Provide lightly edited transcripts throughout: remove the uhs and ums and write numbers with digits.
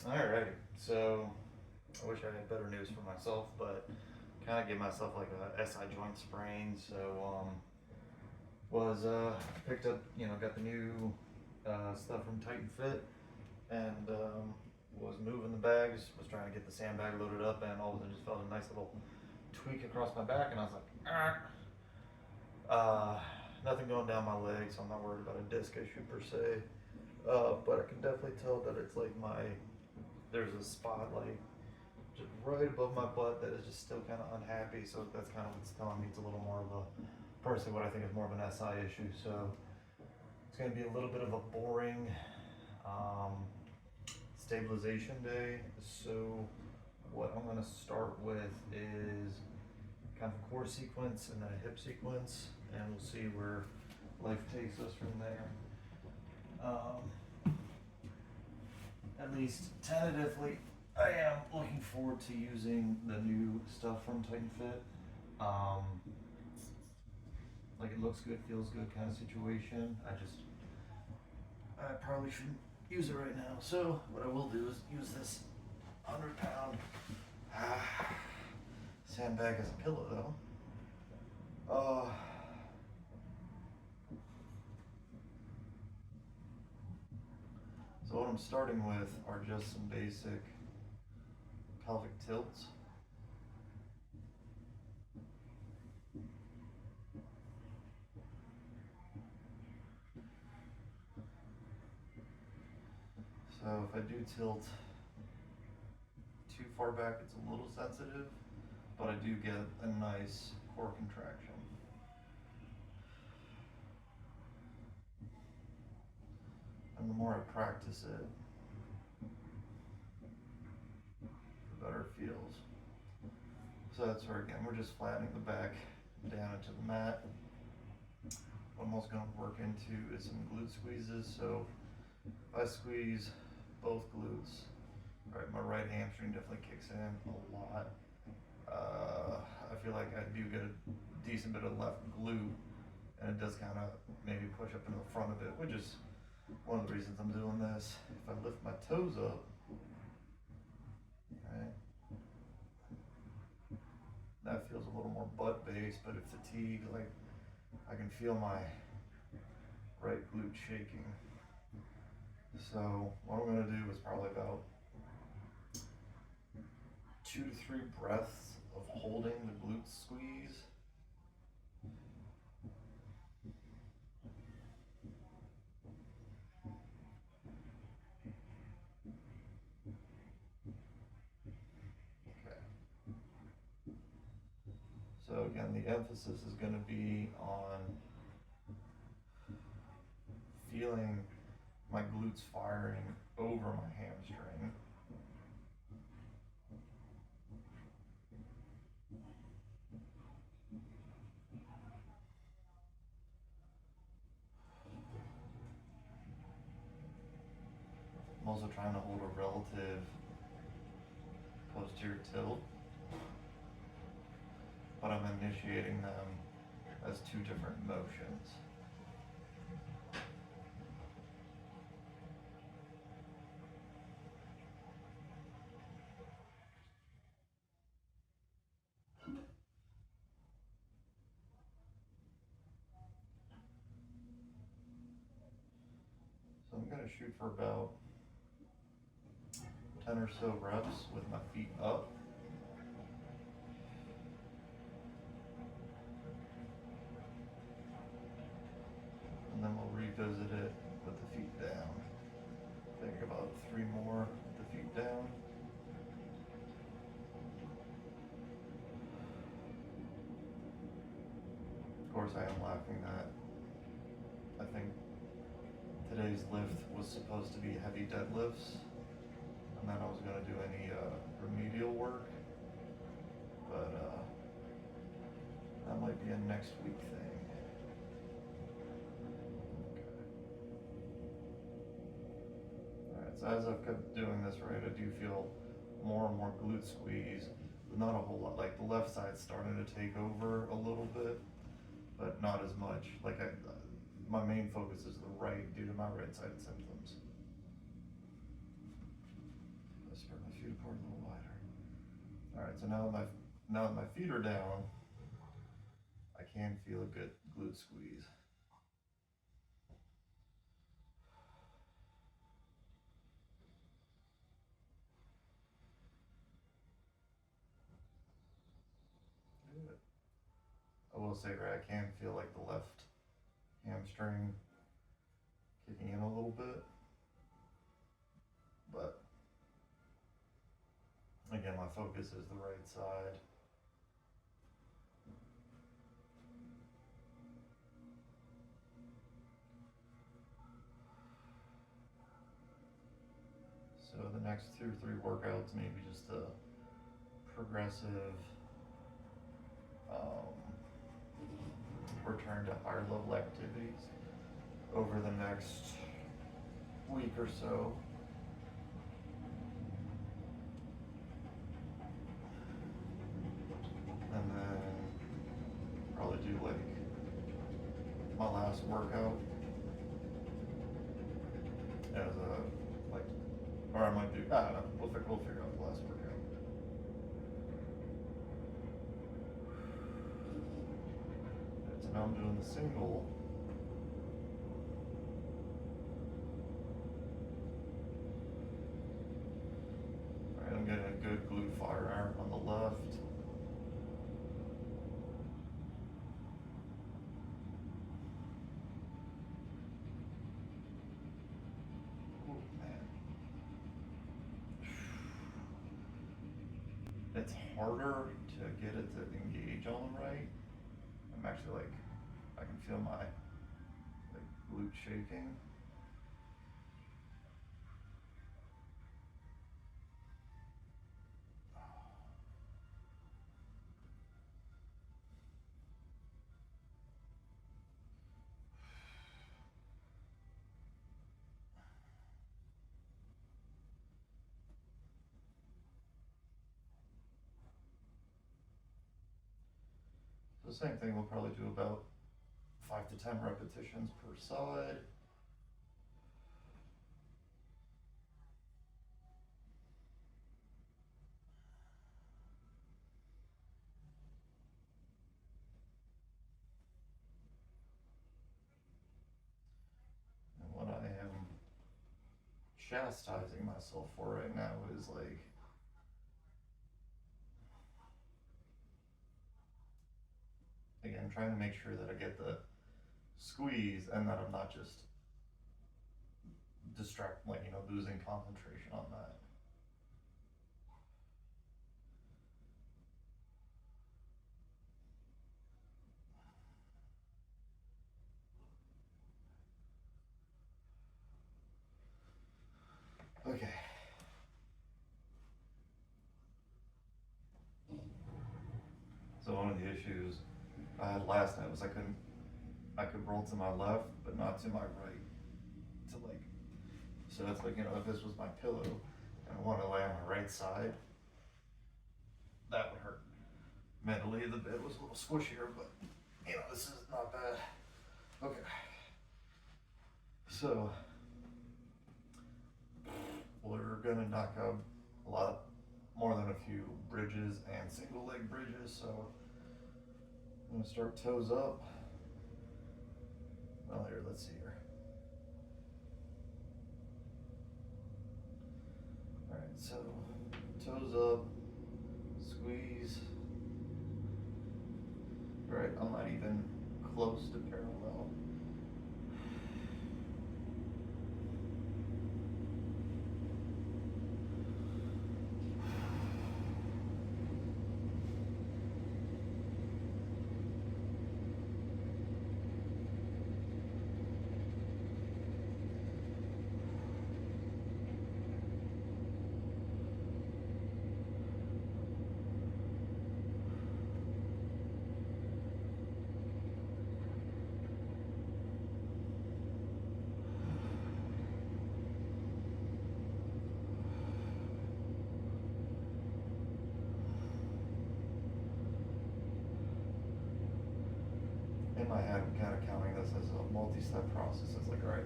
Alrighty, so I wish I had better news for myself, but kind of gave myself like a SI joint sprain. So was picked up, got the new stuff from Titan Fit, and was moving the bags, was trying to get the sandbag loaded up, and all of a sudden just felt a nice little tweak across my back, and I was like, nothing going down my leg, so I'm not worried about a disc issue per se. But I can definitely tell that it's like there's a spot like just right above my butt that is just still kind of unhappy. So that's kind of what's telling me it's a little more of a, personally, what I think is more of an SI issue. So it's going to be a little bit of a boring um, stabilization day. So what I'm going to start with is kind of a core sequence and then a hip sequence, and we'll see where life takes us from there. At least tentatively, I am looking forward to using the new stuff from Titan Fit. Um, like it looks good, feels good kind of situation. I probably shouldn't use it right now. So what I will do is use this 100-pound sandbag as a pillow though. So what I'm starting with are just some basic pelvic tilts. So if I do tilt too far back, it's a little sensitive, but I do get a nice core contraction. And the more I practice it, the better it feels. So that's where, again, we're just flattening the back down into the mat. What I'm also going to work into is some glute squeezes. So if I squeeze both glutes, right, my right hamstring definitely kicks in a lot. I feel like I do get a decent bit of left glute, and it does kind of maybe push up into the front of it, which is one of the reasons I'm doing this. If I lift my toes up, right, that feels a little more butt based, but at fatigue, like I can feel my right glute shaking. So what I'm going to do is probably about 2 to 3 breaths of holding the glute squeeze. Okay. So again, the emphasis is going to be on feeling my glutes firing over my hamstring. I'm also trying to hold a relative posterior tilt, but I'm initiating them as 2 different motions. So I'm going to shoot for about 10 or so reps with my feet up. And then we'll revisit it with the feet down. Think about 3 more with the feet down. Of course, I am laughing that I think today's lift was supposed to be heavy deadlifts, and then I was going to do any remedial work, but that might be a next week thing. Alright, so as I've kept doing this, right, I do feel more and more glute squeeze, but not a whole lot. Like the left side's starting to take over a little bit, but not as much. Like my main focus is the right due to my right-sided symptoms. spread my feet apart a little wider. All right, so now that my feet are down, I can feel a good glute squeeze. I will say, right, I can feel like the left hamstring kicking in a little bit, but again, my focus is the right side. So the next 2 or 3 workouts, maybe just a progressive return to higher level activities over the next week or so. And then probably do like my last workout as a like, or I might do, I don't know, we'll figure out the last workout. So now I'm doing the single. Alright, I'm getting a good glute firearm on the left. It's harder to get it to engage on the right. I'm actually like, I can feel my like glute shaking. The same thing, we'll probably do about 5 to 10 repetitions per side. And what I am chastising myself for right now is like, again, trying to make sure that I get the squeeze and that I'm not just like, you know, losing concentration on that. Okay. So one of the issues I had last night was I could roll to my left, but not to my right. To like, so that's like, you know, if this was my pillow and I want to lay on my right side, that would hurt. Mentally, the bed was a little squishier, but you know, this is not bad. Okay. So, we're gonna knock out a lot more than a few bridges and single leg bridges, so I'm gonna start toes up. Well, here, let's see here. Alright, so toes up, squeeze. Right, I'm not even close to parallel. In my head, I'm kind of counting this as a multi-step process. It's like, all right,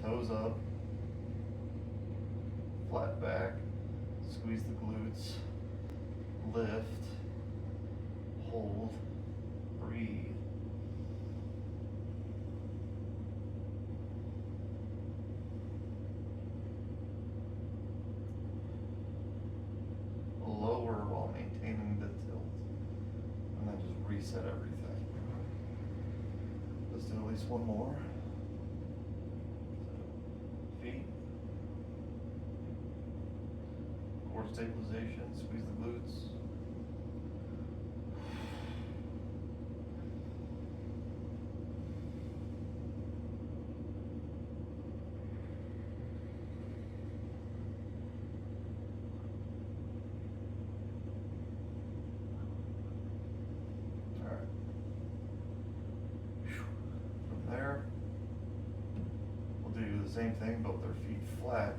toes up, flat back, Squeeze the glutes. Lift. Hold. Breathe. Lower while maintaining the tilt. And then just reset everything. Let's do at least one more. So, feet. Core stabilization. Squeeze the glutes. Same thing, but with their feet flat.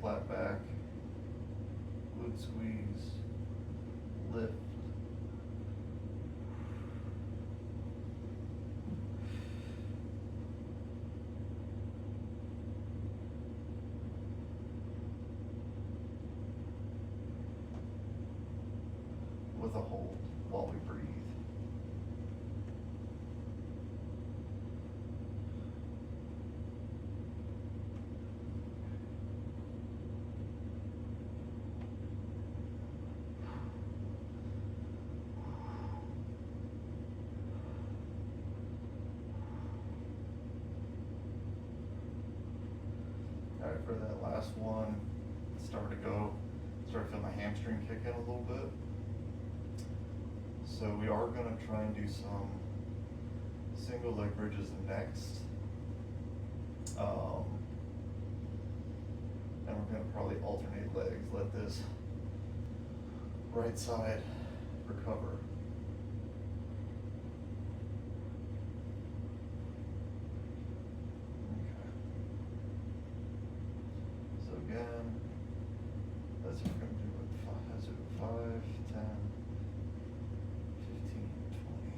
Flat back, glute squeeze, lift. With a hold while we breathe. Alright, for that last one, start to feel my hamstring kick in a little bit. So we are going to try and do some single leg bridges next. And we're going to probably alternate legs, let this right side recover. Again, that's what we're going to do with 5, 10, 15, 20.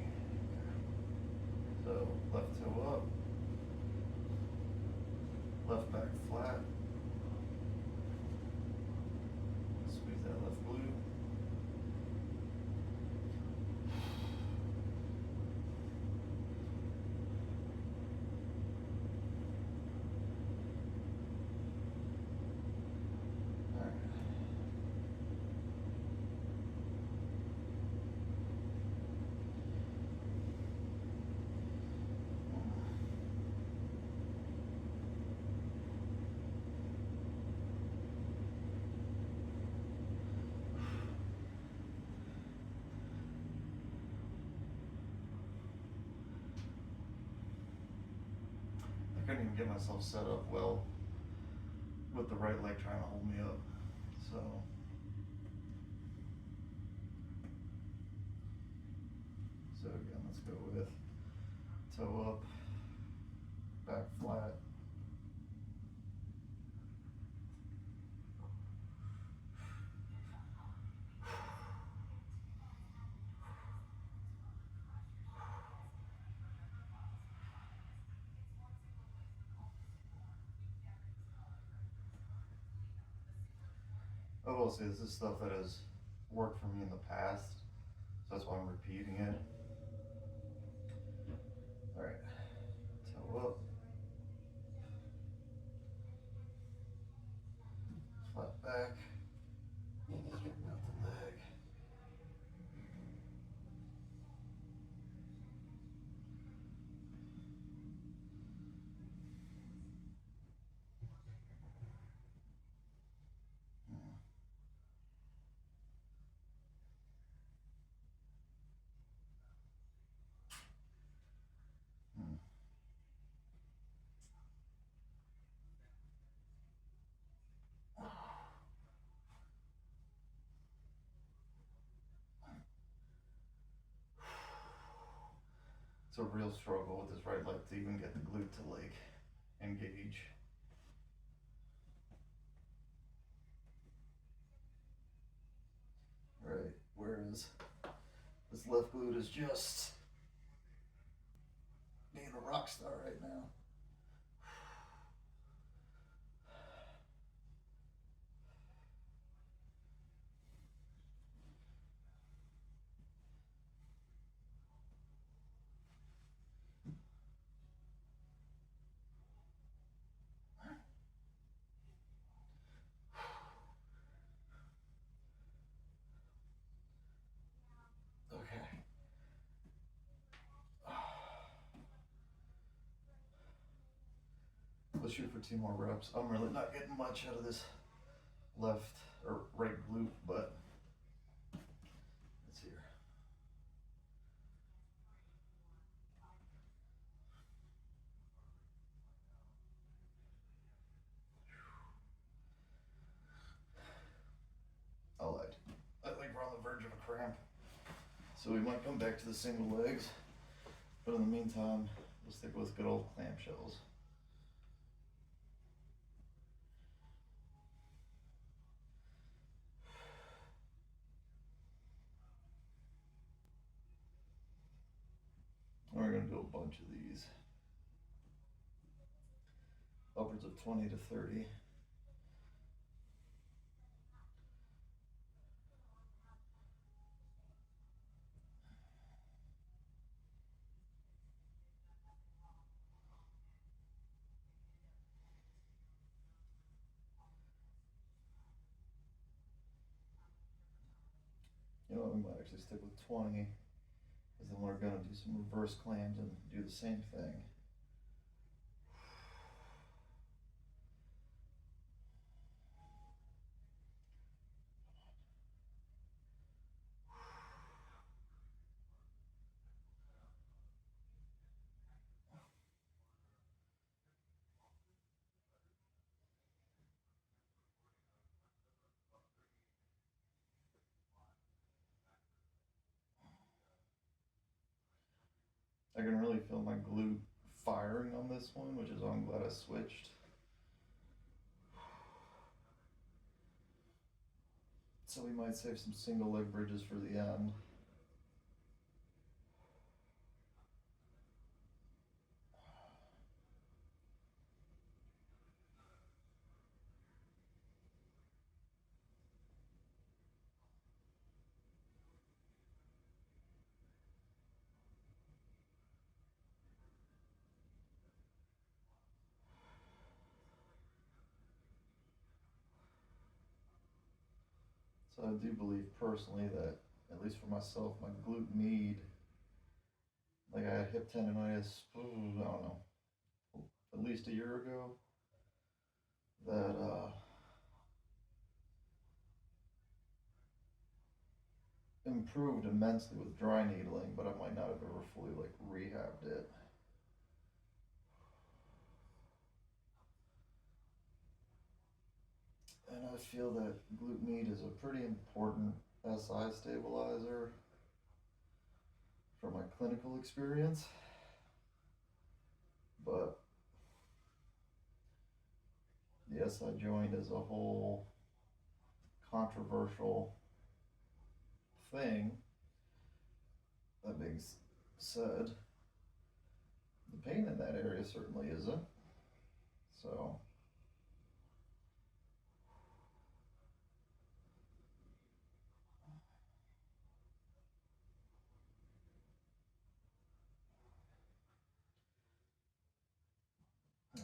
Okay. So left toe up, left back flat, squeeze that left glute. I couldn't even get myself set up well with the right leg trying to hold me up. So again, let's go with toe up, back flat. I will say this is stuff that has worked for me in the past, so that's why I'm repeating it. All right, toe up, flat back, straighten out the leg. It's a real struggle with this right leg to even get the glute to like engage. Right, whereas this left glute is just being a rock star right now. Okay. Let's shoot for 2 more reps. I'm really not getting much out of this left or right glute, but let's see here. I lied. I think we're on the verge of a cramp. So we might come back to the single legs, but in the meantime, we'll stick with good old clamshells. And we're gonna do a bunch of these. Upwards of 20 to 30. You know what, we might actually stick with 20, because then we're gonna do some reverse clams and do the same thing. I can really feel my glute firing on this one, which is why I'm glad I switched. So we might save some single leg bridges for the end. So I do believe personally that, at least for myself, my glute med, like I had hip tendonitis, I don't know, at least a year ago, that improved immensely with dry needling, but I might not have ever fully like rehabbed it. And I feel that glute med is a pretty important SI stabilizer from my clinical experience, but the SI joint is a whole controversial thing. That being said, the pain in that area certainly isn't. So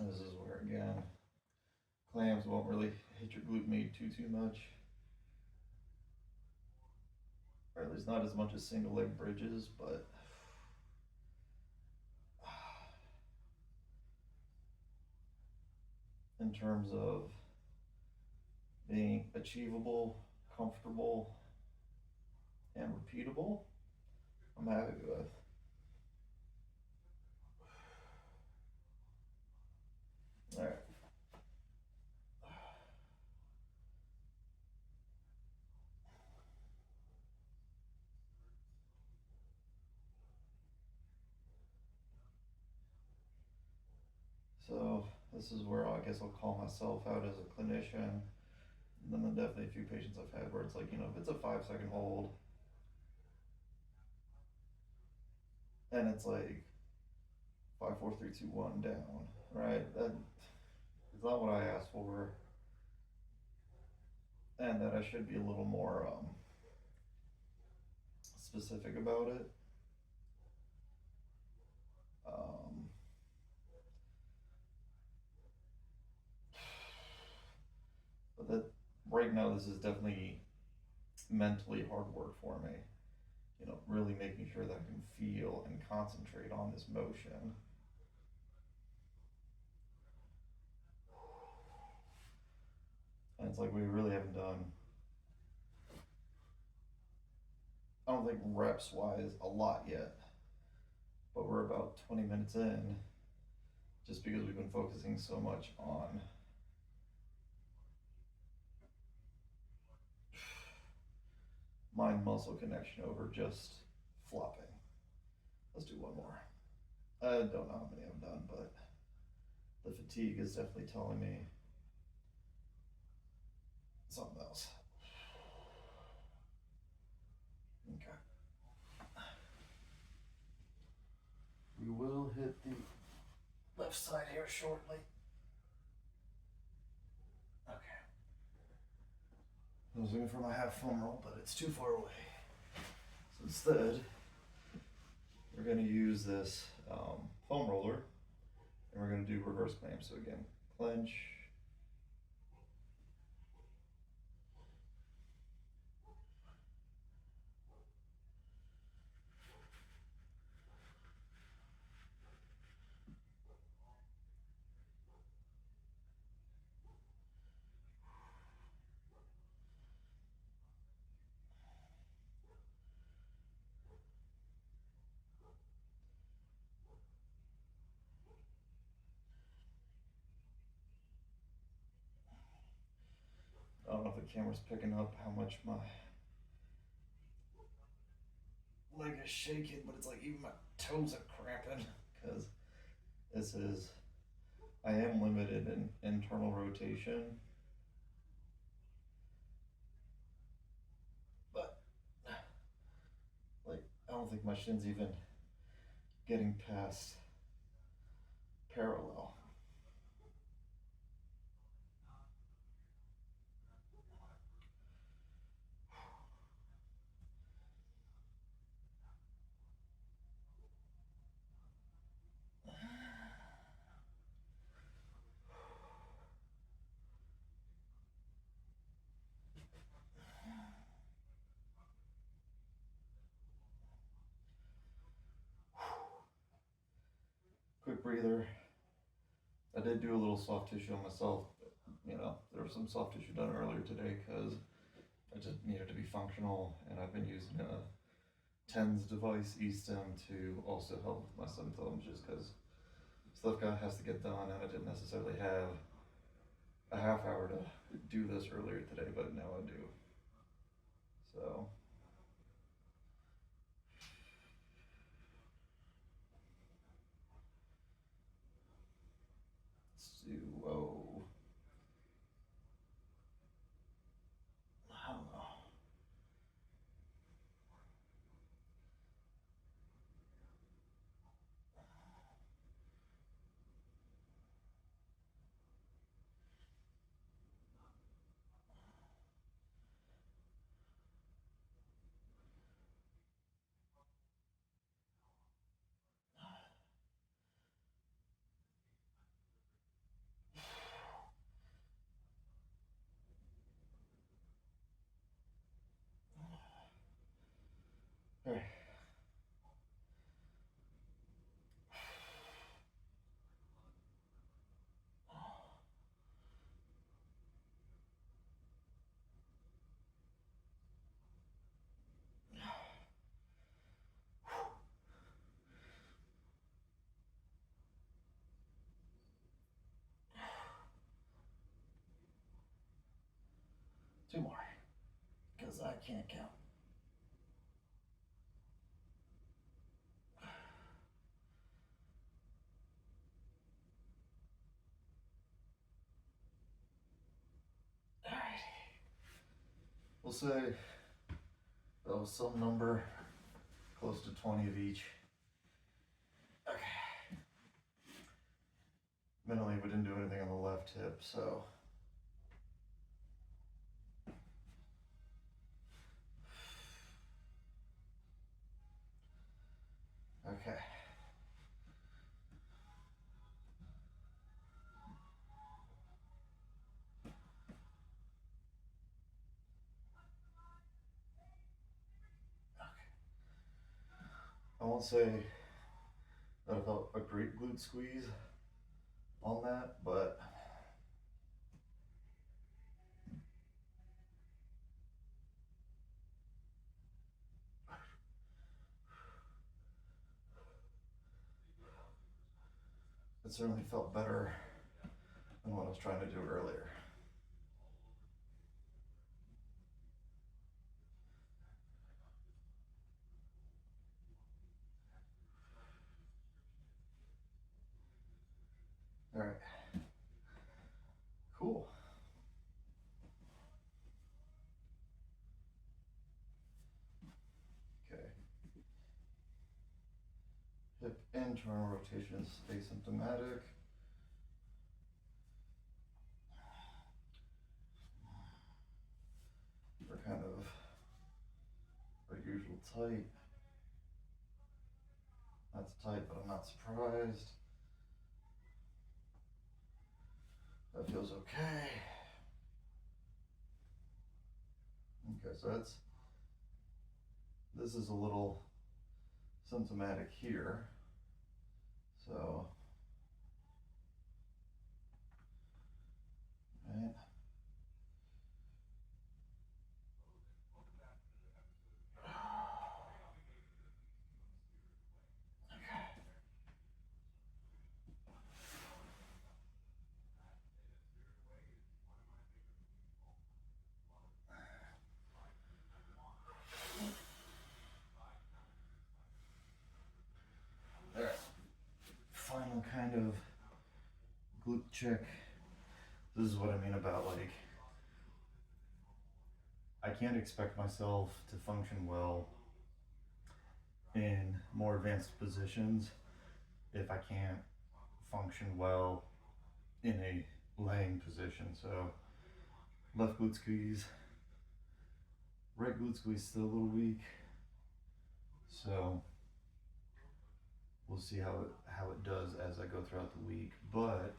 this is where, again, clams won't really hit your glute med too much, or at least not as much as single leg bridges, but in terms of being achievable, comfortable, and repeatable, I'm happy with. All right. So this is where I guess I'll call myself out as a clinician. And then definitely a few patients I've had where it's like, if it's a 5 second hold and it's like 5, 4, 3, 2, 1 down, right? That is not what I asked for, and that I should be a little more specific about it. Um, but that right now, this is definitely mentally hard work for me. Really making sure that I can feel and concentrate on this motion. And it's like we really haven't done, I don't think reps wise, a lot yet. But we're about 20 minutes in just because we've been focusing so much on mind muscle connection over just flopping. Let's do one more. I don't know how many I've done, but the fatigue is definitely telling me something else. Okay. We will hit the left side here shortly. Okay. I was looking for my half foam roll, but it's too far away. So instead, we're going to use this foam roller, and we're going to do reverse clamp. So again, clench. I don't know if the camera's picking up how much my leg is shaking, but it's like even my toes are cramping because I am limited in internal rotation, but like I don't think my shin's even getting past parallel. Quick breather. I did do a little soft tissue on myself. There was some soft tissue done earlier today because I just needed to be functional, and I've been using a TENS device, eStem, to also help with my symptoms just because stuff has to get done, and I didn't necessarily have a half hour to do this earlier today, but now I do. So let's do, I don't know. All right. Two more, because I can't count. we'll say that was some number close to 20 of each. Okay. Mentally, we didn't do anything on the left hip, so. Okay. I won't say that I felt a great glute squeeze on that, but it certainly felt better than what I was trying to do earlier. All right. Cool. Okay. Hip internal rotation is asymptomatic. We're kind of our usual tight. That's tight, but I'm not surprised. That feels okay. Okay, so this is a little symptomatic here. So, right. All right. Final kind of glute check. This is what I mean about like, I can't expect myself to function well in more advanced positions if I can't function well in a laying position. So left glute squeeze, right glute squeeze still a little weak. So we'll see how it does as I go throughout the week. But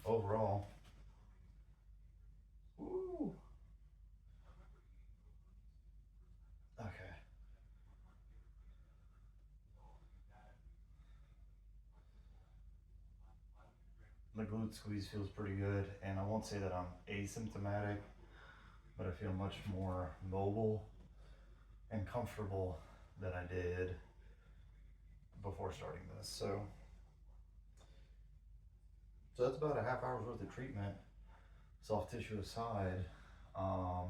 overall, ooh, okay. The glute squeeze feels pretty good, and I won't say that I'm asymptomatic, but I feel much more mobile and comfortable than I did before starting this. So that's about a half hour's worth of treatment, soft tissue aside. So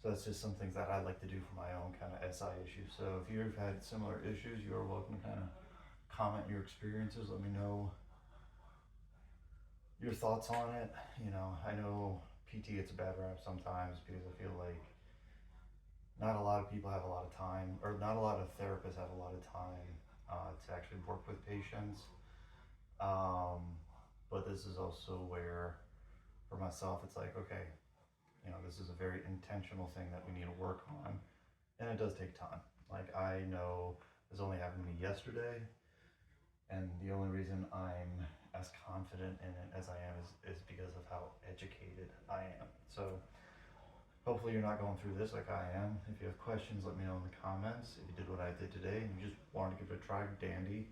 that's just some things that I like to do for my own kind of SI issues. So if you've had similar issues, you're welcome to kind of comment your experiences. Let me know your thoughts on it. You know, I know PT gets a bad rap sometimes because I feel like not a lot of people have a lot of time, or not a lot of therapists have a lot of time to actually work with patients. But this is also where, for myself, it's like, okay, you know, this is a very intentional thing that we need to work on, and it does take time. Like, I know this only happened to me yesterday, and the only reason I'm as confident in it as I am is because of how educated I am. So hopefully you're not going through this like I am. If you have questions, let me know in the comments. If you did what I did today and you just wanted to give it a try, dandy.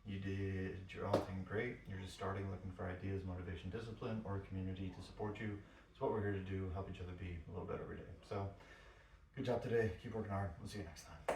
You did your own thing great. You're just starting, looking for ideas, motivation, discipline, or a community to support you. It's what we're here to do, help each other be a little better every day. So good job today. Keep working hard. We'll see you next time.